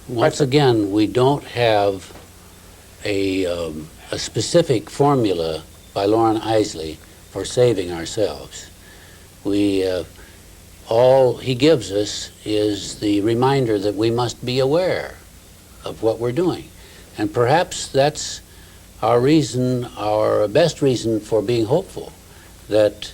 Once again, we don't have a specific formula by Lauren Isley for saving ourselves. All he gives us is the reminder that we must be aware of what we're doing. And perhaps that's our reason, our best reason for being hopeful, that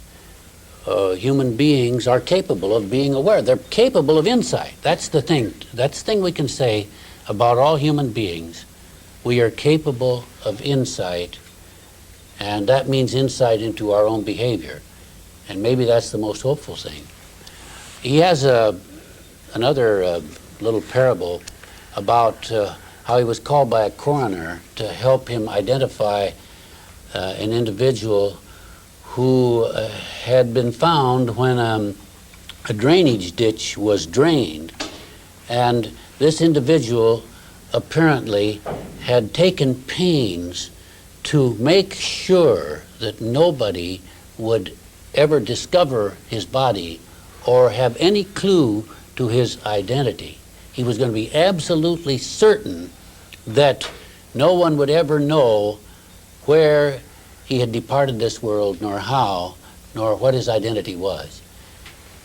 human beings are capable of being aware. They're capable of insight. That's the thing. That's the thing we can say about all human beings. We are capable of insight, and that means insight into our own behavior. And maybe that's the most hopeful thing. He has another little parable about how he was called by a coroner to help him identify an individual who had been found when a drainage ditch was drained. And this individual apparently had taken pains to make sure that nobody would ever discover his body or have any clue to his identity. He was going to be absolutely certain that no one would ever know where he had departed this world, nor how, nor what his identity was.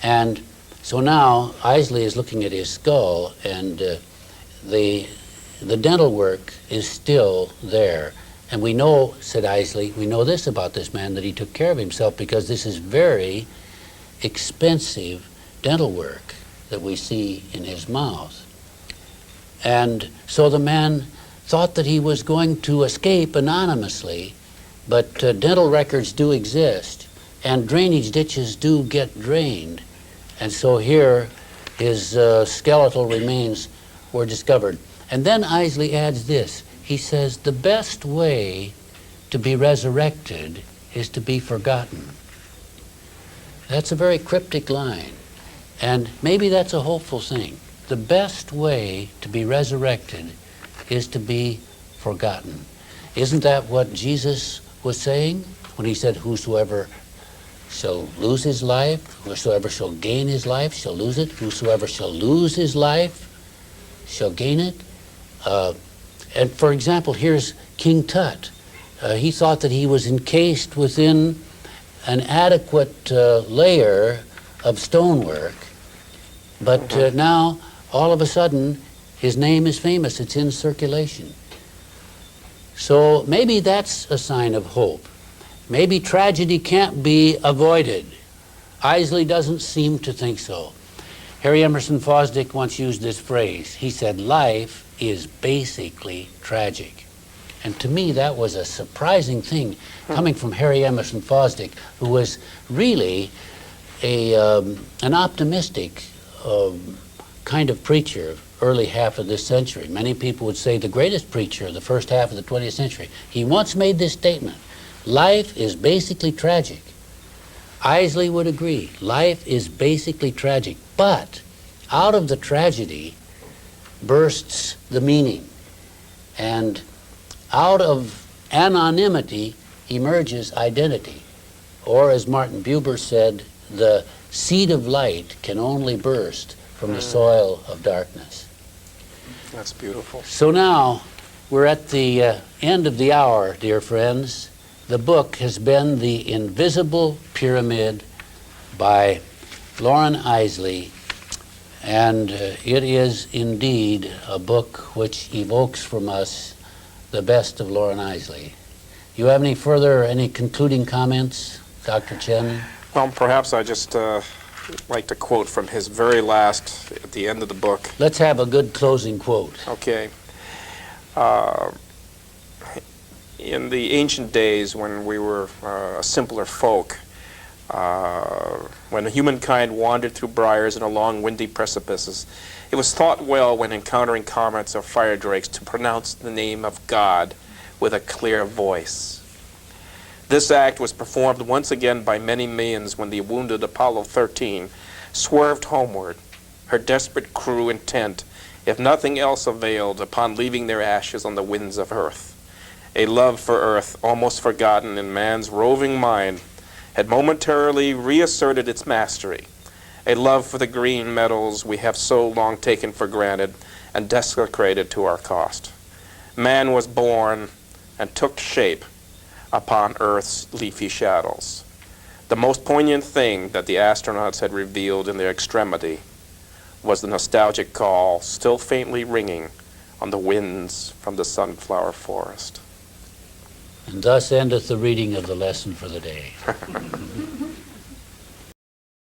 And so now Isley is looking at his skull, and the dental work is still there. And we know, said Isley, we know this about this man, that he took care of himself, because this is very expensive dental work that we see in his mouth. And so the man thought that he was going to escape anonymously, but dental records do exist, and drainage ditches do get drained. And so here his skeletal remains were discovered. And then Isley adds this. He says, the best way to be resurrected is to be forgotten. That's a very cryptic line, and maybe that's a hopeful thing. The best way to be resurrected is to be forgotten. Isn't that what Jesus was saying when he said, whosoever shall lose his life, whosoever shall gain his life shall lose it, whosoever shall lose his life shall gain it? And for example, here's King Tut. He thought that he was encased within an adequate layer of stonework, but now all of a sudden his name is famous, it's in circulation. So maybe that's a sign of hope. Maybe tragedy can't be avoided. Isley doesn't seem to think so. Harry Emerson Fosdick once used this phrase. He said, life is basically tragic. And to me, that was a surprising thing coming from Harry Emerson Fosdick, who was really an optimistic kind of preacher, early half of this century. Many people would say the greatest preacher of the first half of the 20th century. He once made this statement, life is basically tragic. Isley would agree, life is basically tragic, but out of the tragedy bursts the meaning, and out of anonymity emerges identity. Or as Martin Buber said, the seed of light can only burst from the soil of darkness. That's beautiful. So now we're at the end of the hour, dear friends. The book has been The Invisible Pyramid by Lauren Isley, and it is indeed a book which evokes from us the best of Lauren Isley. You have any concluding comments, Dr. Chen? Well, perhaps I just like to quote from his very last, at the end of the book. Let's have a good closing quote. Okay. In the ancient days when we were a simpler folk, when humankind wandered through briars and along windy precipices, it was thought well when encountering comets or fire drakes to pronounce the name of God with a clear voice. This act was performed once again by many millions when the wounded Apollo 13 swerved homeward, her desperate crew intent, if nothing else availed, upon leaving their ashes on the winds of earth. A love for earth, almost forgotten in man's roving mind, had momentarily reasserted its mastery, a love for the green meadows we have so long taken for granted and desecrated to our cost. Man was born and took shape upon Earth's leafy shadows. The most poignant thing that the astronauts had revealed in their extremity was the nostalgic call still faintly ringing on the winds from the sunflower forest. And thus endeth the reading of the lesson for the day.